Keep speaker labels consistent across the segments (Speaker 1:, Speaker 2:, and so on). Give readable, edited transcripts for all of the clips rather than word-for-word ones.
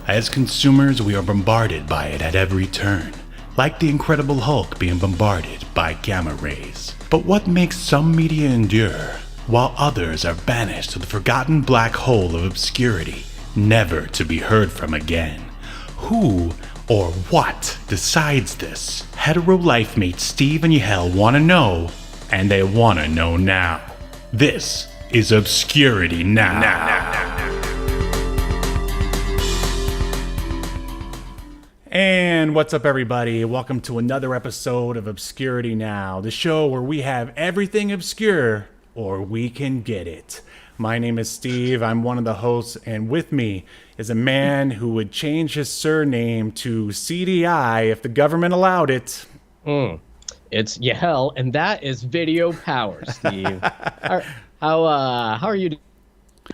Speaker 1: As consumers, we are bombarded by it at every turn, like the Incredible Hulk being bombarded by gamma rays. But what makes some media endure, while others are banished to the forgotten black hole of obscurity, never to be heard from again? Who or what decides this? Hetero life mates Steve and Yahel want to know, and they want to know now. This is Obscurity Now. And what's up, everybody? Welcome to another episode of Obscurity Now, the show where we have everything obscure, or we can get it. My name is Steve. I'm one of the hosts, and with me is a man who would change his surname to CDI if the government allowed it.
Speaker 2: It's Yahel, and that is video power, Steve. How are you?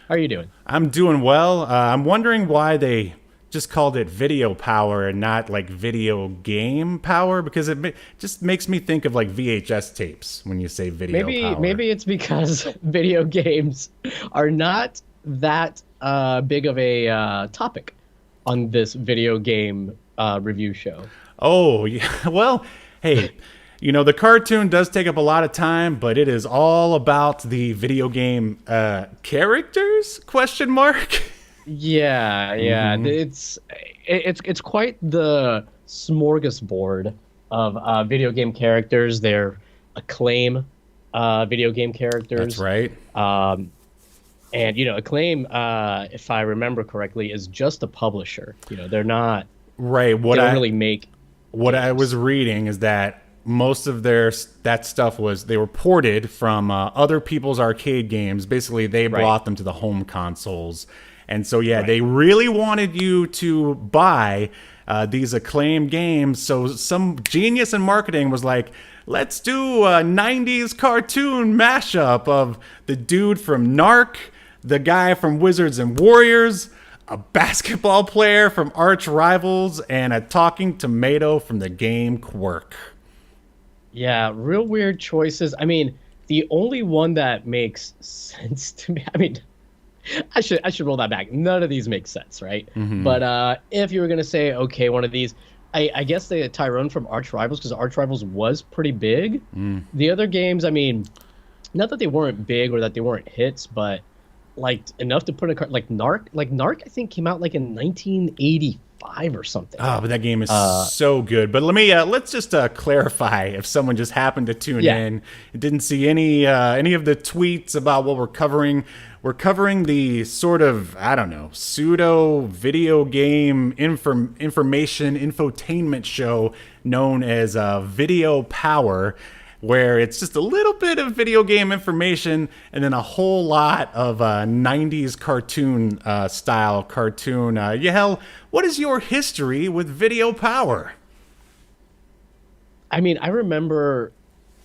Speaker 2: How are you doing?
Speaker 1: I'm doing well. I'm wondering why they just called it video power and not like video game power, because it just makes me think of like VHS tapes when you say video power.
Speaker 2: Maybe it's because video games are not that big of a topic on this video game review show.
Speaker 1: Oh, yeah. Well, hey, you know, the cartoon does take up a lot of time, but it is all about the video game characters, question mark?
Speaker 2: Yeah. It's quite the smorgasbord of video game characters. They're Acclaim video game characters.
Speaker 1: That's right.
Speaker 2: And you know, Acclaim, if I remember correctly, is just a publisher. You know, they're not
Speaker 1: right.
Speaker 2: They don't really make.
Speaker 1: What
Speaker 2: games.
Speaker 1: I was reading is that most of that stuff they were ported from other people's arcade games. Basically, they brought them to the home consoles. And so, they really wanted you to buy these Acclaim games. So some genius in marketing was like, let's do a 90s cartoon mashup of the dude from Narc, the guy from Wizards and Warriors, a basketball player from Arch Rivals, and a talking tomato from the game Quirk.
Speaker 2: Yeah, real weird choices. I mean, the only one that makes sense to me, I mean, I should roll that back. None of these make sense, right? Mm-hmm. But if you were going to say, okay, one of these, I guess the Tyrone from Arch Rivals, because Arch Rivals was pretty big. The other games, I mean, not that they weren't big or that they weren't hits, but like enough to put a card like Narc. Like Narc, I think came out like in 1985 or something.
Speaker 1: Oh, but that game is so good. But let's just clarify if someone just happened to tune in and didn't see any of the tweets about what we're covering. We're covering the sort of, I don't know, pseudo video game information infotainment show known as Video Power, where it's just a little bit of video game information and then a whole lot of 90s cartoon style cartoon. Yahel, what is your history with Video Power?
Speaker 2: I mean, I remember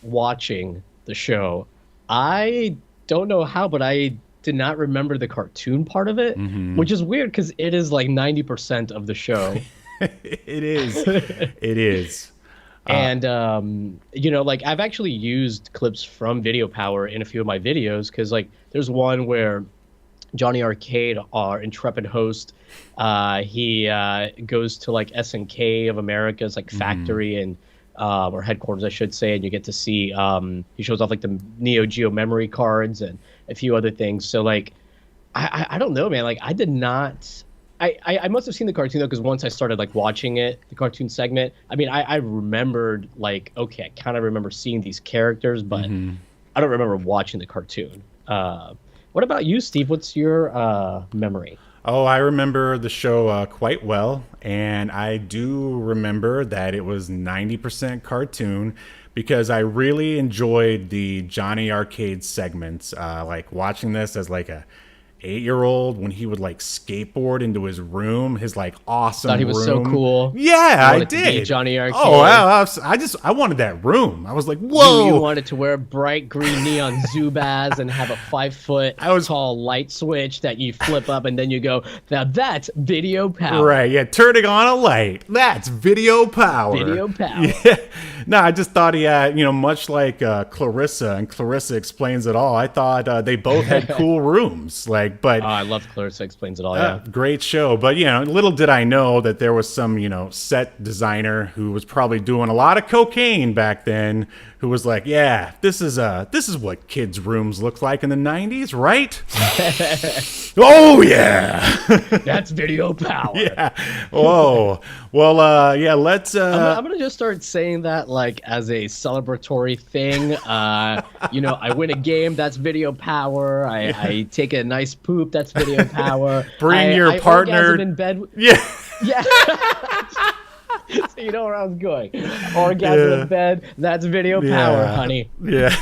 Speaker 2: watching the show. I don't know how, but I did not remember the cartoon part of it, which is weird because it is like 90% of the show.
Speaker 1: It is.
Speaker 2: And, you know, like I've actually used clips from Video Power in a few of my videos because like there's one where Johnny Arcade, our intrepid host, he goes to like SNK of America's like factory and or headquarters, I should say, and you get to see he shows off like the Neo Geo memory cards and a few other things. So like I don't know, man. Like I did not. I must have seen the cartoon though, because once I started like watching it, the cartoon segment, I mean, I remembered like, okay, I kind of remember seeing these characters, but I don't remember watching the cartoon. What about you, Steve? What's your memory?
Speaker 1: Oh, I remember the show quite well, and I do remember that it was 90% cartoon because I really enjoyed the Johnny Arcade segments, like watching this as like a 8-year-old when he would like skateboard into his room, his like awesome
Speaker 2: Thought he was
Speaker 1: room.
Speaker 2: so cool.
Speaker 1: Yeah, I did.
Speaker 2: Johnny Arcade.
Speaker 1: Oh, I wanted that room. I was like, whoa.
Speaker 2: You wanted to wear bright green neon Zubaz and have a 5-foot tall light switch that you flip up and then you go, now that's video power.
Speaker 1: Right, yeah, turning on a light. That's video power.
Speaker 2: Video power.
Speaker 1: Yeah. No, I just thought he had, much like Clarissa, and Clarissa Explains It All. I thought they both had cool rooms. But
Speaker 2: I love Clarissa Explains It All. Yeah,
Speaker 1: great show. But little did I know that there was some set designer who was probably doing a lot of cocaine back then, who was like, yeah, this is what kids' rooms looked like in the 90s, right? Oh yeah,
Speaker 2: that's video power.
Speaker 1: Yeah. Whoa. Well, yeah. Let's.
Speaker 2: I'm gonna just start saying that as a celebratory thing. I win a game. That's video power. I take a nice poop. That's video power.
Speaker 1: Bring your partner
Speaker 2: orgasm in bed.
Speaker 1: Yeah.
Speaker 2: Yeah. So you know where I was going. Orgasm in bed. That's video power, honey.
Speaker 1: Yeah.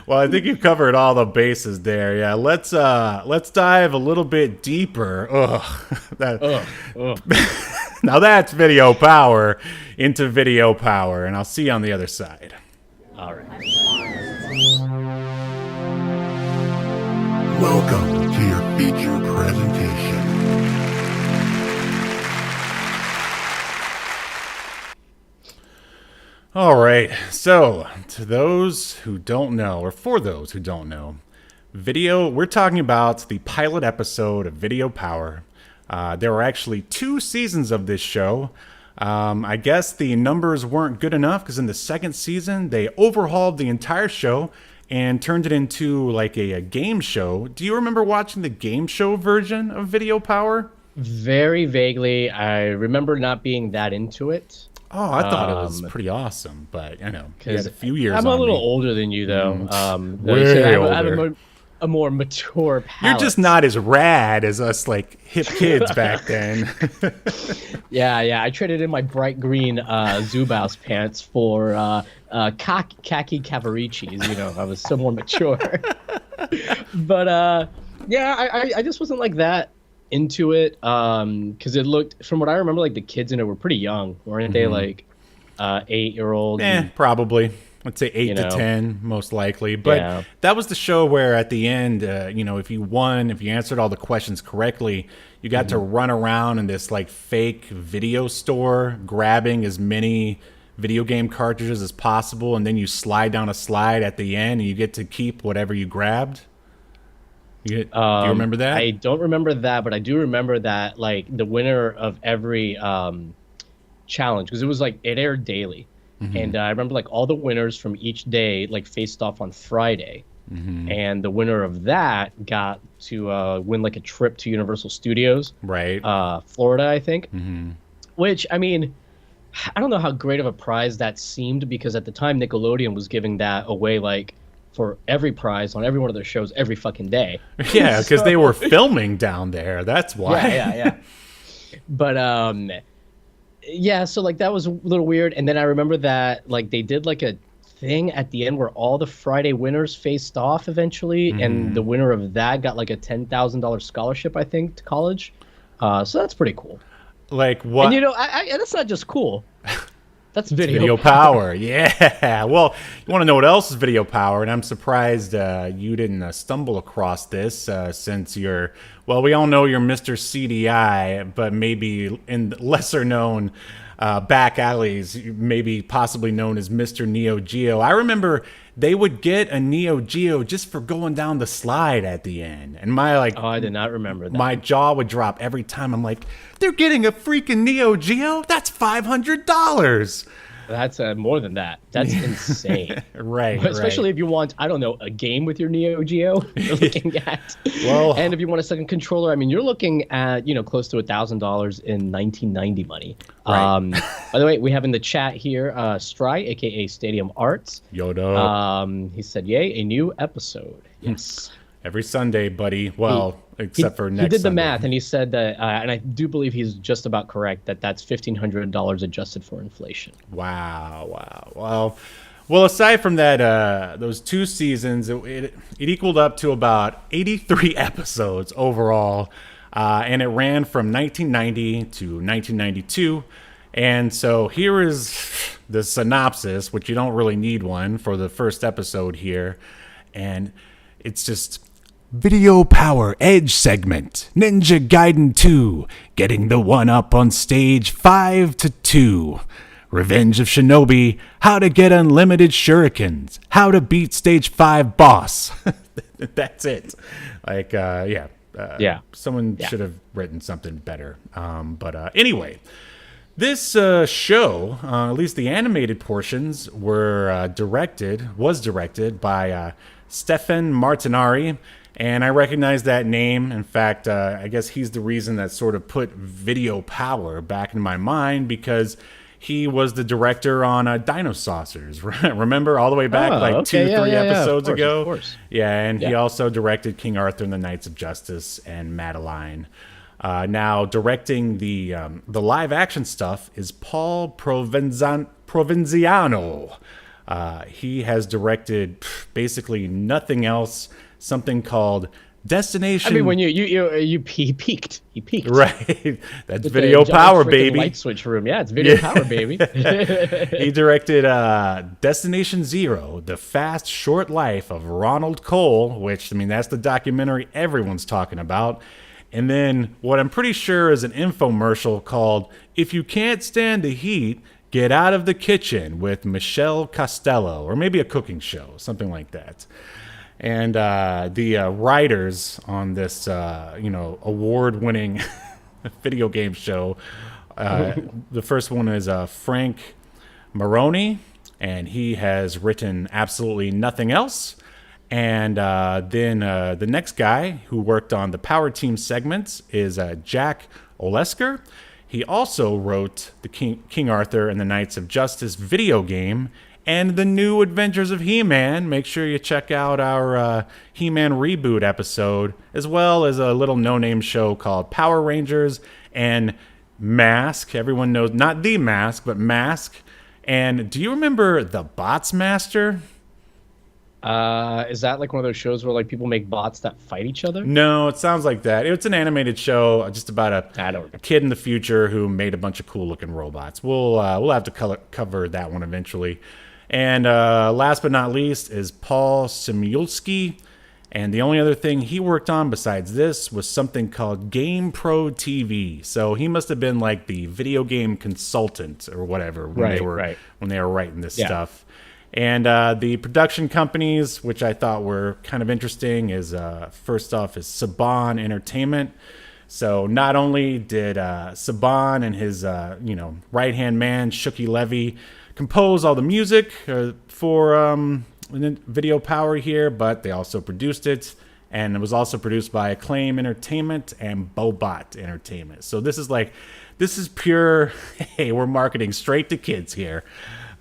Speaker 1: Well, I think you've covered all the bases there. Yeah, let's dive a little bit deeper. Now that's video power into video power, and I'll see you on the other side.
Speaker 2: All right.
Speaker 3: Welcome to your feature presentation.
Speaker 1: All right, so to those who don't know, or for those who don't know, we're talking about the pilot episode of Video Power. There were actually 2 seasons of this show. I guess the numbers weren't good enough because in the second season, they overhauled the entire show and turned it into a game show. Do you remember watching the game show version of Video Power?
Speaker 2: Very vaguely. I remember not being that into it.
Speaker 1: Oh, I thought it was pretty awesome, but you had a few years.
Speaker 2: I'm a little older than you, though. I have a more mature palate.
Speaker 1: You're just not as rad as us, hip kids back then.
Speaker 2: Yeah. I traded in my bright green Zubaz pants for khaki Cavaricis. I was so more mature. But I just wasn't that into it because it looked, from what I remember, the kids in it were pretty young, weren't they? 8-year-old.
Speaker 1: Probably. Let's say 8 to 10, most likely. But that was the show where at the end, if you answered all the questions correctly, you got to run around in this fake video store, grabbing as many video game cartridges as possible, and then you slide down a slide at the end, and you get to keep whatever you grabbed. Do you remember that?
Speaker 2: I don't remember that, but I do remember that the winner of every challenge, because it was it aired daily, and I remember all the winners from each day faced off on Friday, and the winner of that got to win a trip to Universal Studios,
Speaker 1: right?
Speaker 2: Florida, I think. Which, I mean, I don't know how great of a prize that seemed, because at the time Nickelodeon was giving that away for every prize on every one of their shows every fucking day.
Speaker 1: Yeah, because they were filming down there. That's why.
Speaker 2: Yeah. But so that was a little weird. And then I remember that they did a thing at the end where all the Friday winners faced off eventually, and the winner of that got a $10,000 scholarship, I think, to college. So that's pretty cool.
Speaker 1: What?
Speaker 2: And and that's not just cool. That's video
Speaker 1: power. Yeah. Well, you want to know what else is video power? And I'm surprised you didn't stumble across this since we all know you're Mr. CDI, but maybe in lesser known back alleys, maybe possibly known as Mr. Neo Geo. I remember they would get a Neo Geo just for going down the slide at the end. And
Speaker 2: I did not remember that.
Speaker 1: My jaw would drop every time. I'm like, they're getting a freaking Neo Geo? That's $500.
Speaker 2: That's more than that. That's insane.
Speaker 1: Right.
Speaker 2: Especially if you want, I don't know, a game with your Neo Geo you're looking at.
Speaker 1: Well,
Speaker 2: and if you want a second controller, I mean, you're looking at, close to $1,000 in 1990 money.
Speaker 1: Right.
Speaker 2: By the way, we have in the chat here, Stry, a.k.a. Stadium Arts.
Speaker 1: Yoda.
Speaker 2: He said, yay, a new episode. Yes.
Speaker 1: Every Sunday, buddy. Well, except for next Sunday.
Speaker 2: He did the math, and he said that, and I do believe he's just about correct, that's $1,500 adjusted for inflation.
Speaker 1: Wow. Well, aside from that, those 2 seasons, it equaled up to about 83 episodes overall, and it ran from 1990 to 1992. And so here is the synopsis, which you don't really need one for the first episode here, and it's just Video Power Edge segment. Ninja Gaiden 2 getting the one up on stage 5-2. Revenge of Shinobi, how to get unlimited shurikens, how to beat stage 5 boss. That's it. Like, someone should have written something better. But anyway, this show, at least the animated portions, was directed by Stefan Martinari. And I recognize that name. In fact, I guess he's the reason that sort of put Video Power back in my mind, because he was the director on Dino Saucers. Remember, all the way back 2-3 episodes ago?
Speaker 2: Of course.
Speaker 1: Yeah, and he also directed King Arthur and the Knights of Justice and Madeline. Now, directing the live action stuff is Paul Provenziano. He has directed basically nothing else. Something called Destination.
Speaker 2: I mean, when he peaked. He peaked.
Speaker 1: Right. That's Video Power, baby.
Speaker 2: Light switch room. Yeah, it's Video Power, baby.
Speaker 1: He directed Destination Zero, The Fast Short Life of Ronald Cole, which, I mean, that's the documentary everyone's talking about. And then what I'm pretty sure is an infomercial called If You Can't Stand the Heat, Get Out of the Kitchen with Michelle Costello, or maybe a cooking show, something like that. And the writers on this, award-winning video game show, the first one is Frank Maroney, and he has written absolutely nothing else. And then the next guy who worked on the Power Team segments is Jack Olesker. He also wrote the King Arthur and the Knights of Justice video game and the new Adventures of He-Man. Make sure you check out our He-Man reboot episode, as well as a little no-name show called Power Rangers and Mask. Everyone knows, not The Mask, but Mask. And do you remember The Bots Master?
Speaker 2: Is that like one of those shows where like people make bots that fight each other?
Speaker 1: No, it sounds like that. It's an animated show just about a kid in the future who made a bunch of cool-looking robots. We'll have to cover that one eventually. And last but not least is Paul Similski. And the only other thing he worked on besides this was something called Game Pro TV. So he must have been like the video game consultant or whatever when they were writing this stuff. And the production companies, which I thought were kind of interesting, is first off is Saban Entertainment. So not only did Saban and his right-hand man, Shuki Levy, compose all the music for Video Power here, but they also produced it, and it was also produced by Acclaim Entertainment and Bobot Entertainment. So this is pure, hey, we're marketing straight to kids here,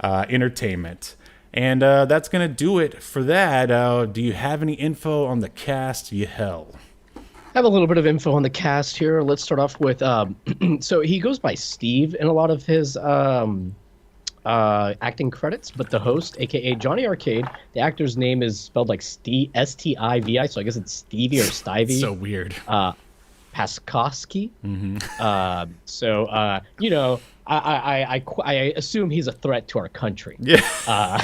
Speaker 1: entertainment. And that's going to do it for that. Do you have any info on the cast, Yahel?
Speaker 2: I have a little bit of info on the cast here. Let's start off with, so he goes by Steve in a lot of his acting credits, but the host, aka Johnny Arcade, the actor's name is spelled like S-T-I-V-I, so I guess it's Stevie or Stivey.
Speaker 1: So weird.
Speaker 2: Paskowski. I assume he's a threat to our country.
Speaker 1: Yeah.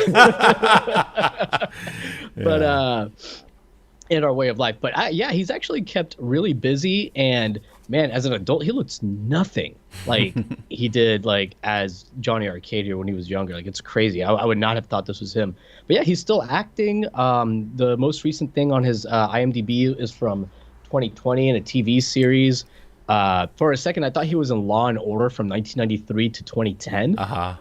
Speaker 2: But in our way of life. But he's actually kept really busy, and man, as an adult, he looks nothing like he did like as Johnny Arcadia when he was younger. Like, it's crazy. I would not have thought this was him. But yeah, he's still acting. The most recent thing on his IMDb is from 2020 in a TV series. For a second, I thought he was in Law and Order from 1993 to 2010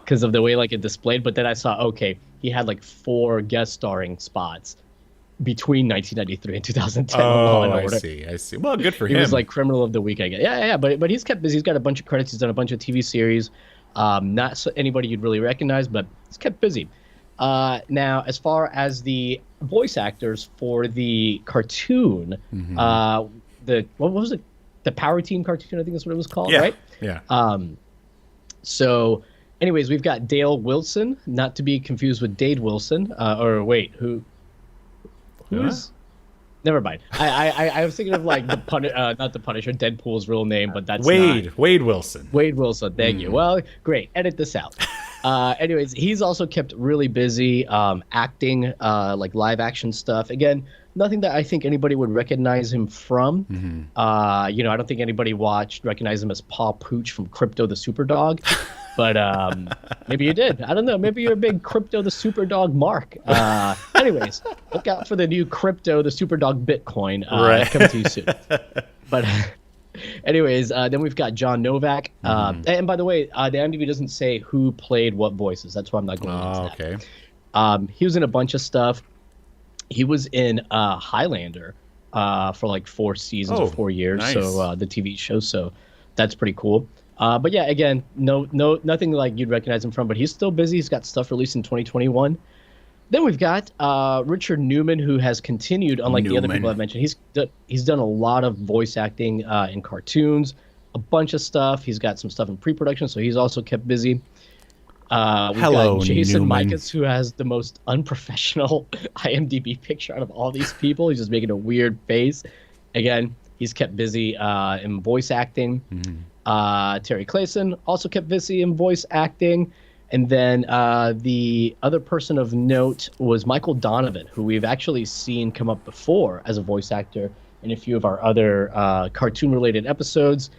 Speaker 2: because of the way like it displayed. But then I saw, okay, he had like 4 guest starring spots between 1993 and 2010 on Law and Order.
Speaker 1: I see. Well, good for him.
Speaker 2: He was like Criminal of the Week, I guess. Yeah. But he's kept busy. He's got a bunch of credits. He's done a bunch of TV series. Not anybody you'd really recognize, but he's kept busy. Now, as far as the voice actors for the cartoon, what was it? The Power Team cartoon, I think that's what it was called, right?
Speaker 1: Yeah.
Speaker 2: So, anyways, we've got Dale Wilson, not to be confused with Dade Wilson. Or wait, who is? Never mind. I was thinking of like not the Punisher, Deadpool's real name, but that's
Speaker 1: Wade Wilson.
Speaker 2: Wade Wilson. Thank you. Well, great. Edit this out. Anyways, he's also kept really busy acting, like live action stuff. Again, nothing that I think anybody would recognize him from. I don't think anybody recognized him as Paw Pooch from Crypto the Superdog. But maybe you did. I don't know. Maybe you're a big Crypto the Superdog mark. Anyways, look out for the new Crypto the Superdog Bitcoin coming to you soon. But anyways, then we've got John Novak. And by the way, the IMDb doesn't say who played what voices. That's why I'm not going into that. Okay. He was in a bunch of stuff. He was in Highlander for like 4 seasons or 4 years. Nice. So the TV show. So that's pretty cool. But yeah, again, nothing like you'd recognize him from, but he's still busy. He's got stuff released in 2021. Then we've got Richard Newman, who has continued, unlike the other people I've mentioned. He's done a lot of voice acting in cartoons, a bunch of stuff. He's got some stuff in pre-production, so he's also kept busy. We've got Jason Mikas, who has the most unprofessional IMDb picture out of all these people. He's just making a weird face. Again, he's kept busy in voice acting. Terry Clayson also kept busy in voice acting. And then the other person of note was Michael Donovan, who we've actually seen come up before as a voice actor in a few of our other cartoon-related episodes.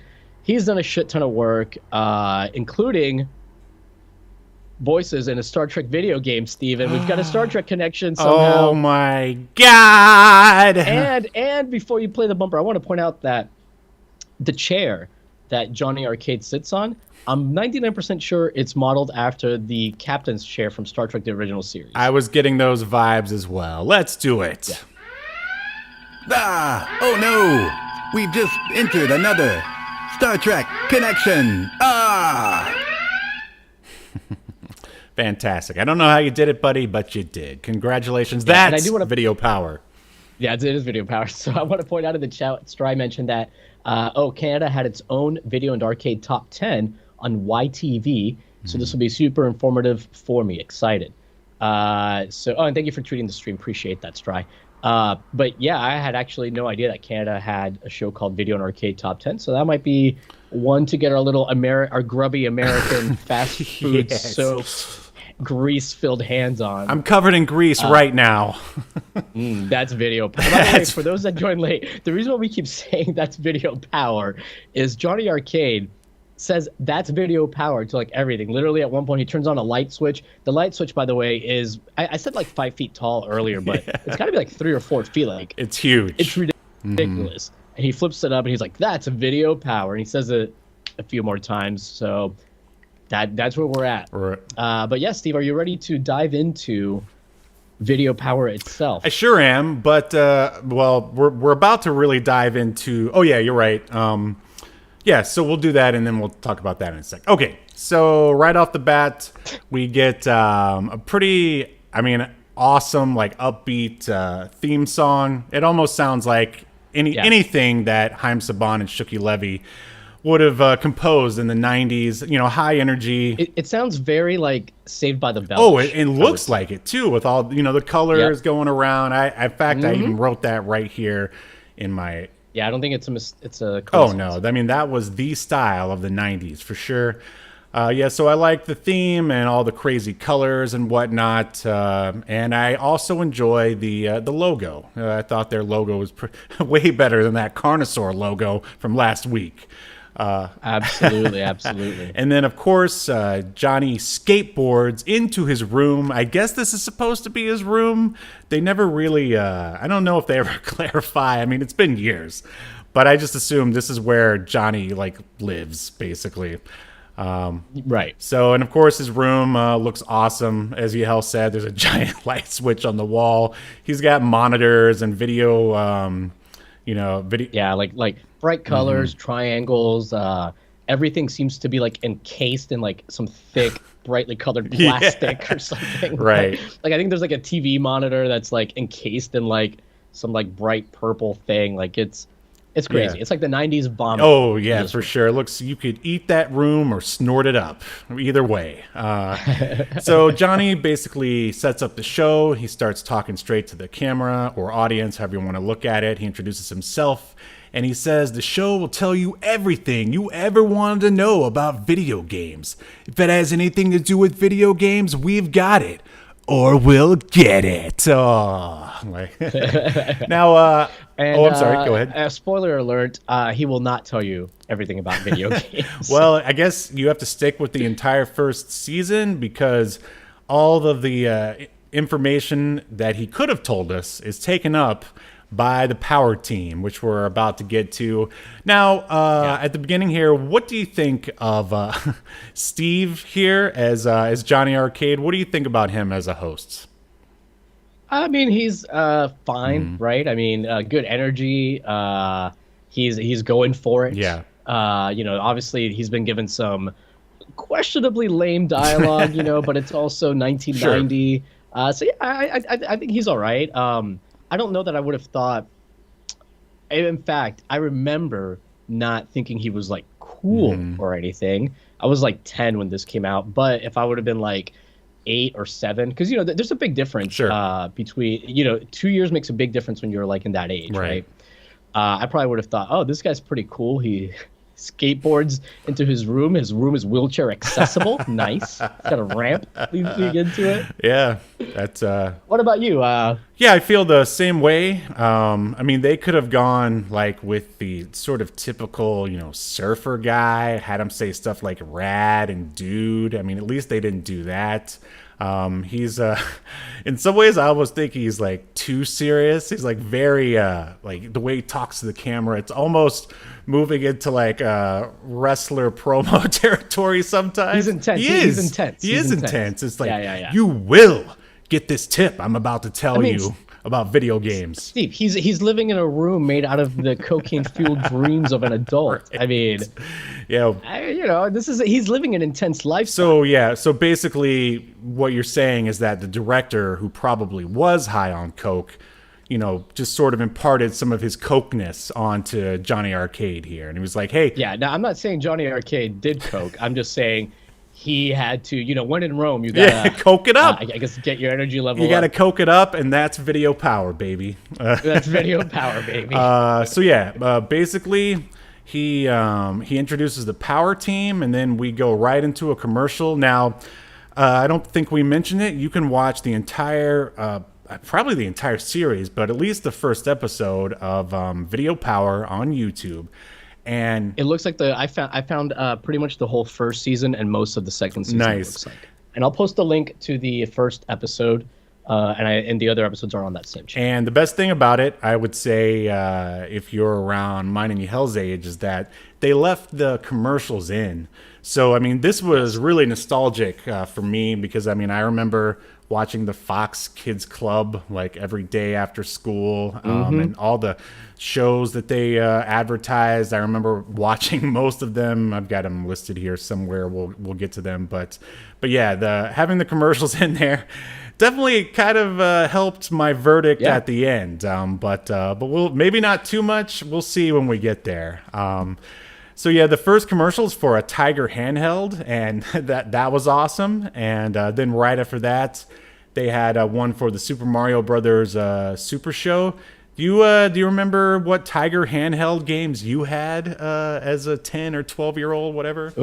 Speaker 2: He's done a shit ton of work, including voices in a Star Trek video game, Steven. We've got a Star Trek connection somehow.
Speaker 1: Oh, my God.
Speaker 2: And before you play the bumper, I want to point out that the chair that Johnny Arcade sits on, I'm 99% sure it's modeled after the captain's chair from Star Trek: The Original Series.
Speaker 1: I was getting those vibes as well. Let's do it.
Speaker 3: Yeah. Oh no! We've just entered another Star Trek connection.
Speaker 1: Fantastic. I don't know how you did it, buddy, but you did. Congratulations. That's video power.
Speaker 2: Yeah, it is video power. So I want to point out in the chat, Stry mentioned that, Canada had its own video and arcade top 10 on YTV. So this will be super informative for me. Excited. And thank you for tweeting the stream. Appreciate that, Stry. But yeah, I had actually no idea that Canada had a show called Video and Arcade Top 10. So that might be one to get our little our grubby American fast food soap grease-filled hands on.
Speaker 1: I'm covered in grease right now.
Speaker 2: That's video power. By the way, for those that joined late, the reason why we keep saying that's video power is Johnny Arcade says that's video power to like everything. Literally at one point he turns on a light switch. The light switch, by the way, is I said like 5 feet tall earlier, but it's got to be like 3 or 4 feet. Like
Speaker 1: it's huge.
Speaker 2: It's ridiculous. And he flips it up and he's like, "That's a video power." And he says it a few more times. So that's where we're at.
Speaker 1: Right.
Speaker 2: But yeah, Steve, are you ready to dive into video power itself?
Speaker 1: I sure am, but we're about to really dive into. Oh yeah, you're right. Yeah, so we'll do that, and then we'll talk about that in a sec. Okay, so right off the bat, we get a pretty, awesome, like upbeat theme song. It almost sounds like anything that Haim Saban and Shuki Levy would have composed in the 90s, high energy.
Speaker 2: It sounds very like Saved by the Bell.
Speaker 1: Oh, it looks like it too, with all, the colors going around. I even wrote that right here in my...
Speaker 2: Yeah, I don't think it's a
Speaker 1: Oh, no. That was the style of the 90s for sure. So I like the theme and all the crazy colors and whatnot. And I also enjoy the logo. I thought their logo was way better than that Carnosaur logo from last week.
Speaker 2: Absolutely.
Speaker 1: And then, of course, Johnny skateboards into his room. I guess this is supposed to be his room. They never really, I don't know if they ever clarify. It's been years. But I just assume this is where Johnny, lives, basically.
Speaker 2: Right.
Speaker 1: So, and of course, his room looks awesome. As Yahel said, there's a giant light switch on the wall. He's got monitors and video, video.
Speaker 2: Yeah, like bright colors, triangles. Everything seems to be encased in some thick, brightly colored plastic or something.
Speaker 1: Right.
Speaker 2: I think there's a TV monitor that's encased in some bright purple thing. It's It's crazy.
Speaker 1: Yeah.
Speaker 2: It's like the 90s bomb.
Speaker 1: Oh, yeah, for sure. It looks, you could eat that room or snort it up. Either way. So Johnny basically sets up the show. He starts talking straight to the camera or audience, however you want to look at it. He introduces himself, and he says the show will tell you everything you ever wanted to know about video games. If it has anything to do with video games, we've got it. Or we'll get it. Oh, now, I'm sorry. Go ahead.
Speaker 2: Spoiler alert: he will not tell you everything about video games.
Speaker 1: Well, I guess you have to stick with the entire first season because all of the information that he could have told us is taken up by the power team, which we're about to get to. Now, at the beginning here, what do you think of Steve here as Johnny Arcade? What do you think about him as a host?
Speaker 2: I mean, he's fine, right? I mean, good energy. He's going for it.
Speaker 1: Yeah.
Speaker 2: Obviously he's been given some questionably lame dialogue, but it's also 1990. Sure. So yeah, I think he's all right. I don't know that I would have thought. In fact, I remember not thinking he was like cool or anything. I was like 10 when this came out, but if I would have been like 8 or 7, because there's a big difference between 2 years makes a big difference when you're like in that age, right? I probably would have thought, oh, this guy's pretty cool. He skateboards into his room. His room is wheelchair accessible. Nice. He's got a ramp leading into it.
Speaker 1: Yeah, that's.
Speaker 2: What about you?
Speaker 1: Yeah, I feel the same way. I mean, they could have gone like with the sort of typical, surfer guy. Had him say stuff like "rad" and "dude." I mean, at least they didn't do that. He's in some ways I almost think he's like too serious. He's like very like the way he talks to the camera, it's almost moving into like wrestler promo territory sometimes.
Speaker 2: He's intense. He's intense.
Speaker 1: He is intense. It's like you will get this tip I'm about to tell you about video games.
Speaker 2: Steve, he's living in a room made out of the cocaine-fueled dreams of an adult. Right. I mean, he's living an intense lifestyle.
Speaker 1: So basically what you're saying is that the director, who probably was high on coke, just sort of imparted some of his cokeness onto Johnny Arcade here. And he was like, hey.
Speaker 2: Yeah, now I'm not saying Johnny Arcade did coke. I'm just saying he had to, when in Rome, you gotta
Speaker 1: coke it up.
Speaker 2: I guess get your energy level.
Speaker 1: You gotta coke it up, and that's video power, baby.
Speaker 2: That's video power, baby.
Speaker 1: Basically, he introduces the power team, and then we go right into a commercial. Now, I don't think we mentioned it. You can watch the entire, probably the entire series, but at least the first episode of Video Power on YouTube. And
Speaker 2: it looks like I found pretty much the whole first season and most of the second season.
Speaker 1: Nice.
Speaker 2: It looks like. And I'll post a link to the first episode, and the other episodes are on that same channel.
Speaker 1: And the best thing about it, I would say, if you're around mine and Yahel's age, is that they left the commercials in. So, I mean, this was really nostalgic for me because, I mean, I remember watching the Fox Kids Club like every day after school, and all the shows that they advertised. I remember watching most of them. I've got them listed here somewhere. We'll get to them, but yeah, having the commercials in there definitely kind of helped my verdict at the end. But we'll maybe not too much. We'll see when we get there. So yeah, the first commercials for a Tiger handheld, and that was awesome. And then right after that, they had one for the Super Mario Brothers Super Show. Do you remember what Tiger handheld games you had as a 10 or 12-year-old, whatever?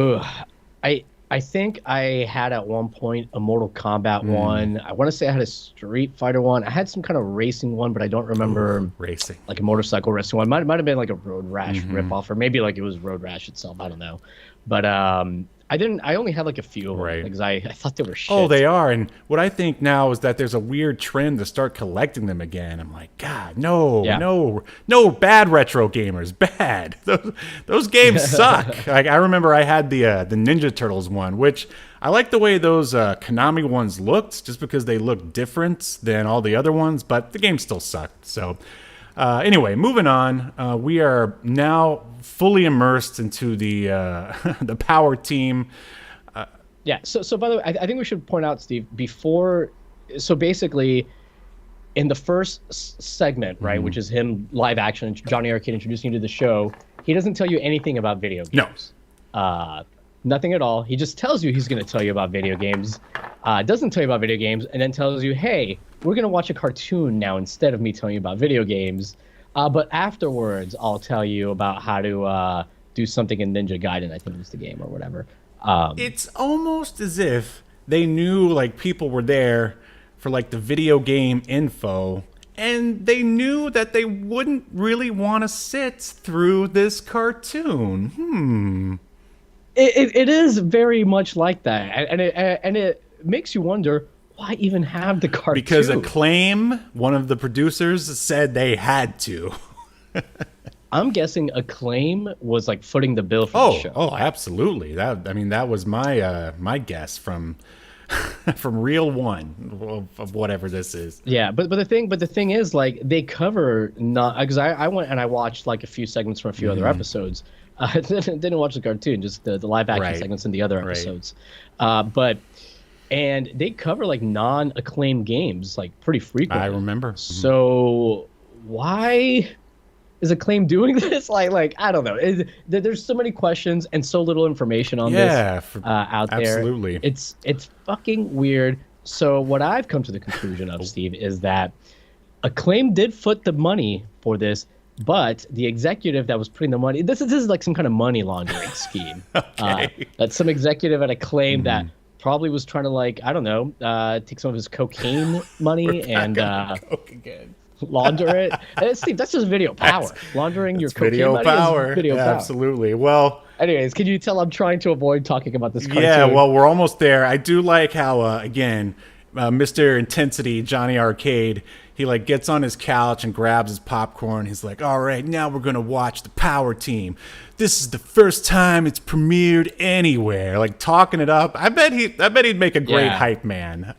Speaker 2: I think I had at one point a Mortal Kombat one. I want to say I had a Street Fighter one. I had some kind of racing one, but I don't remember
Speaker 1: racing, like
Speaker 2: a motorcycle racing one. Might have been like a Road Rash ripoff, or maybe like it was Road Rash itself. I don't know, but I only had like a few of them because I thought they were shit.
Speaker 1: Oh, they are. And what I think now is that there's a weird trend to start collecting them again. I'm like, God, no, bad retro gamers, bad. Those games suck. Like I remember I had the Ninja Turtles one, which I like the way those Konami ones looked, just because they looked different than all the other ones, but the game still sucked. So anyway, moving on. We are now fully immersed into the the power team.
Speaker 2: So by the way, I think we should point out, Steve, before. So basically, in the first segment, right, which is him live action, Johnny Arcade introducing you to the show, he doesn't tell you anything about video games. No. Nothing at all. He just tells you he's going to tell you about video games, doesn't tell you about video games, and then tells you, hey, we're going to watch a cartoon now instead of me telling you about video games. But afterwards, I'll tell you about how to do something in Ninja Gaiden, I think was the game or whatever.
Speaker 1: It's almost as if they knew like people were there for like the video game info, and they knew that they wouldn't really want to sit through this cartoon.
Speaker 2: It is very much like that, and it makes you wonder, why even have the cartoon?
Speaker 1: Because Acclaim, one of the producers, said they had to.
Speaker 2: I'm guessing Acclaim was like footing the bill for the show.
Speaker 1: Oh, absolutely. That was my guess from reel one of whatever this is.
Speaker 2: Yeah, but the thing is, like, they cover not, because I went and I watched like a few segments from a few other episodes. I didn't watch the cartoon, just the live action segments in the other episodes. And they cover like non-Acclaimed games like pretty frequently.
Speaker 1: I remember.
Speaker 2: So why is Acclaim doing this? Like I don't know. There's so many questions and so little information on this out there.
Speaker 1: Absolutely.
Speaker 2: It's fucking weird. So what I've come to the conclusion of, Steve, is that Acclaim did foot the money for this, but the executive that was putting the money, this is like some kind of money laundering scheme. That's some executive at Acclaim that probably was trying to, like, I don't know, take some of his cocaine money and launder it. Steve, that's just video power. Laundering your cocaine
Speaker 1: video
Speaker 2: money
Speaker 1: power.
Speaker 2: Is video power.
Speaker 1: Absolutely. Well,
Speaker 2: anyways, can you tell I'm trying to avoid talking about this cartoon?
Speaker 1: Yeah, well, we're almost there. I do like how, again, Mr. Intensity, Johnny Arcade, he like gets on his couch and grabs his popcorn. He's like, all right, now we're going to watch the Power Team. This is the first time it's premiered anywhere. Like talking it up. I bet he'd make a great hype man.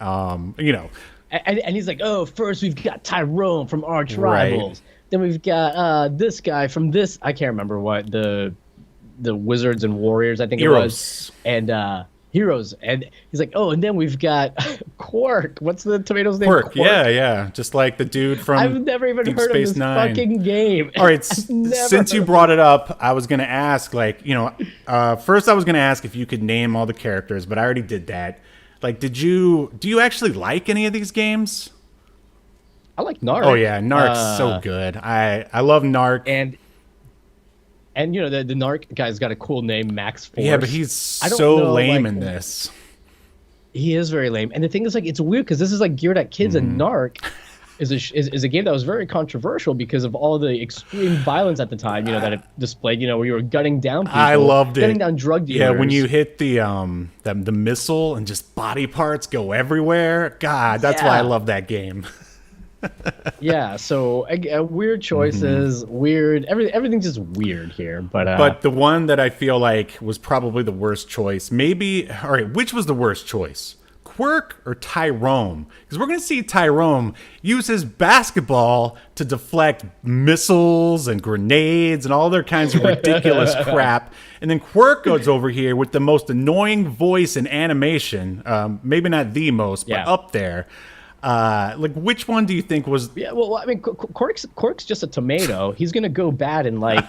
Speaker 1: You know.
Speaker 2: And he's like, oh, first we've got Tyrone from Arch Rivals. Then we've got this guy from this, I can't remember what, the Wizards and Warriors, I think it was. And Heroes. And he's like, oh, and then we've got Quark. What's the tomato's name?
Speaker 1: Quark. Yeah. Just like the dude from
Speaker 2: I've never even
Speaker 1: Deep
Speaker 2: heard
Speaker 1: Space
Speaker 2: of this
Speaker 1: Nine.
Speaker 2: fucking game.
Speaker 1: All right, since you brought it up, I was going to ask, like, you know, first I was going to ask if you could name all the characters, but I already did that. Like, do you actually like any of these games?
Speaker 2: I like Narc.
Speaker 1: Oh yeah, Narc's so good. I love Narc.
Speaker 2: And you know, the Narc guy's got a cool name, Max Force.
Speaker 1: Yeah, but he's so lame in this.
Speaker 2: He is very lame. And the thing is, like, it's weird because this is like geared at kids, and Narc is a game that was very controversial because of all the extreme violence at the time, you know, that it displayed, you know, where you were gunning down people.
Speaker 1: I loved it.
Speaker 2: Gunning down drug dealers.
Speaker 1: Yeah, when you hit the missile and just body parts go everywhere. God, that's why I love that game.
Speaker 2: Yeah, so weird choices, weird, everything's just weird here.
Speaker 1: But the one that I feel like was probably the worst choice, maybe, all right, which was the worst choice? Quirk or Tyrone? Because we're going to see Tyrone use his basketball to deflect missiles and grenades and all their kinds of ridiculous crap. And then Quirk goes over here with the most annoying voice and animation. Maybe not the most, but up there. Like, which one do you think was?
Speaker 2: Yeah, well, I mean, Quirk's just a tomato. He's gonna go bad in like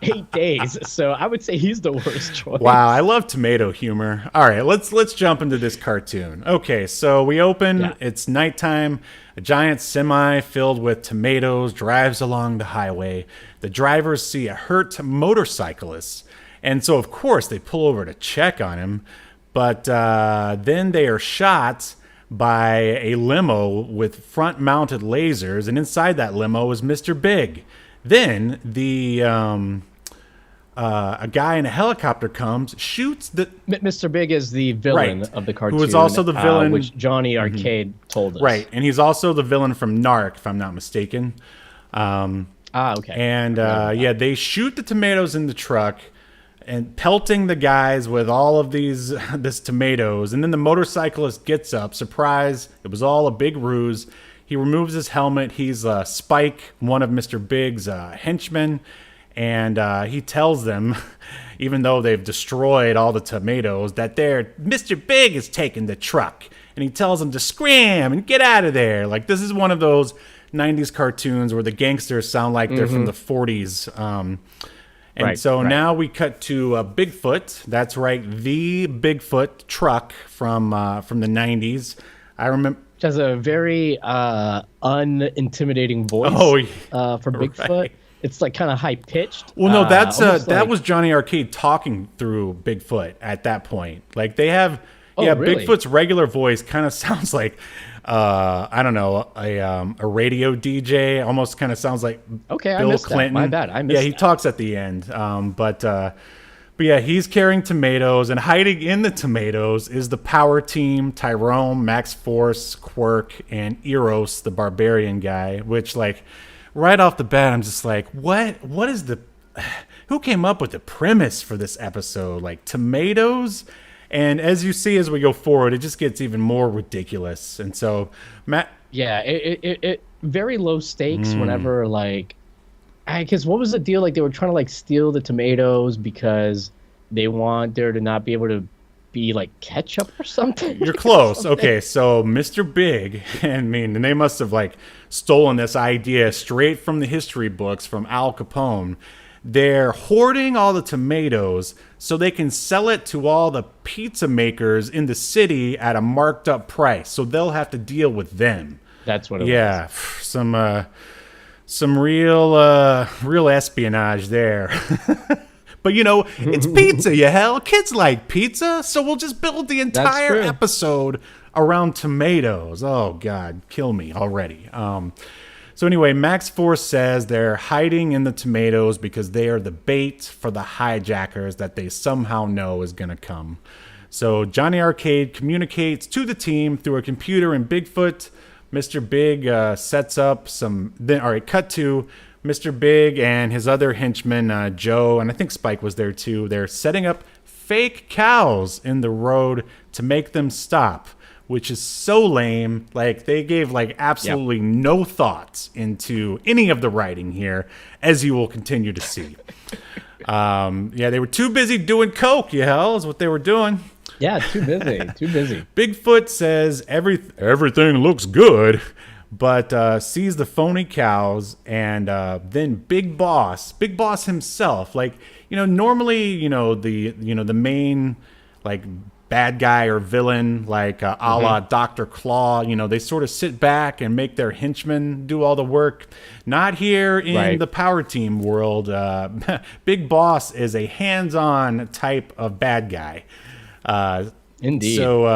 Speaker 2: 8 days. So I would say he's the worst choice.
Speaker 1: Wow, I love tomato humor. All right, let's jump into this cartoon. Okay, so we open. It's nighttime. A giant semi filled with tomatoes drives along the highway. The drivers see a hurt motorcyclist, and so of course they pull over to check on him. But then they are shot by a limo with front-mounted lasers, and inside that limo is Mr. Big. Then a guy in a helicopter comes, shoots the...
Speaker 2: Mr. Big is the villain of the cartoon.
Speaker 1: Who is also the villain...
Speaker 2: which Johnny Arcade told us.
Speaker 1: Right, and he's also the villain from Narc, if I'm not mistaken.
Speaker 2: Okay.
Speaker 1: And, they shoot the tomatoes in the truck, and pelting the guys with all of this tomatoes. And then the motorcyclist gets up. Surprise, it was all a big ruse. He removes his helmet. He's Spike, one of Mr. Big's henchmen. And he tells them, even though they've destroyed all the tomatoes, that Mr. Big is taking the truck. and he tells them to scram and get out of there. Like, this is one of those 90s cartoons where the gangsters sound like they're from the 40s. Now we cut to Bigfoot. That's right, the Bigfoot truck from the 90s. I remember.
Speaker 2: Which has a very unintimidating voice for Bigfoot. Right. It's like kind of high pitched.
Speaker 1: Well, no, that was Johnny Arcade talking through Bigfoot at that point. Like, they have, really? Bigfoot's regular voice kind of sounds like, I don't know, a radio DJ. Almost kind of sounds like Bill Clinton.
Speaker 2: That. My bad, I missed
Speaker 1: he talks at the end. But yeah, he's carrying tomatoes, and hiding in the tomatoes is the power team: Tyrone, Max Force, Quirk, and Eros, the barbarian guy. Which, like, right off the bat, I'm just like, what is who came up with the premise for this episode? Like, tomatoes? And as you see, as we go forward, it just gets even more ridiculous. And so, Matt.
Speaker 2: Yeah, it very low stakes whenever, like, because what was the deal? Like, they were trying to, like, steal the tomatoes because they want there to not be able to be, like, ketchup or something.
Speaker 1: You're close. Okay, so Mr. Big, and they must have, like, stolen this idea straight from the history books from Al Capone. They're hoarding all the tomatoes so they can sell it to all the pizza makers in the city at a marked up price. So they'll have to deal with them.
Speaker 2: That's what it was.
Speaker 1: Yeah, some real espionage there. But, it's pizza, Yahel. Kids like pizza, so we'll just build the entire episode around tomatoes. Oh, God, kill me already. So anyway, Max Force says they're hiding in the tomatoes because they are the bait for the hijackers that they somehow know is going to come. So Johnny Arcade communicates to the team through a computer in Bigfoot. Mr. Big sets up cut to Mr. Big and his other henchman, Joe, and I think Spike was there too. They're setting up fake cows in the road to make them stop, which is so lame. Like, they gave, like, absolutely no thoughts into any of the writing here, as you will continue to see. They were too busy doing coke, Yahel, is what they were doing.
Speaker 2: Yeah, too busy.
Speaker 1: Bigfoot says everything looks good, but sees the phony cows, and then Big Boss himself, like, normally, the main, like, bad guy or villain, like a la Dr. Claw, they sort of sit back and make their henchmen do all the work. Not here in the power team world. Big Boss is a hands-on type of bad guy.
Speaker 2: Indeed.
Speaker 1: So,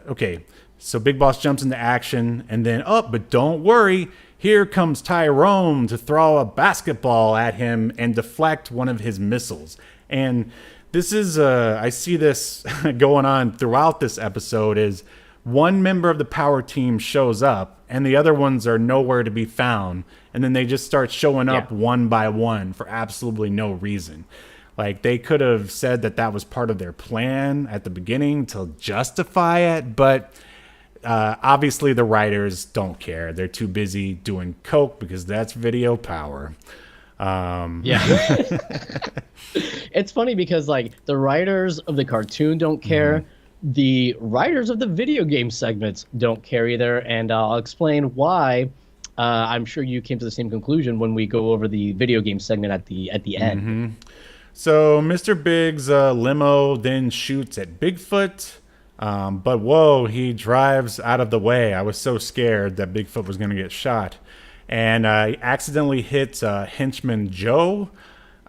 Speaker 1: okay. So Big Boss jumps into action, and then, but don't worry, here comes Tyrone to throw a basketball at him and deflect one of his missiles. And this is, I see this going on throughout this episode, is one member of the power team shows up and the other ones are nowhere to be found. And then they just start showing up one by one for absolutely no reason. Like, they could have said that was part of their plan at the beginning to justify it, but obviously the writers don't care. They're too busy doing coke because that's video power.
Speaker 2: It's funny because, like, the writers of the cartoon don't care. The writers of the video game segments don't care either, and I'll explain why. I'm sure you came to the same conclusion when we go over the video game segment at the end.
Speaker 1: So Mr. Big's limo then shoots at Bigfoot, but whoa, he drives out of the way. I was so scared that Bigfoot was going to get shot. And he accidentally hits henchman Joe.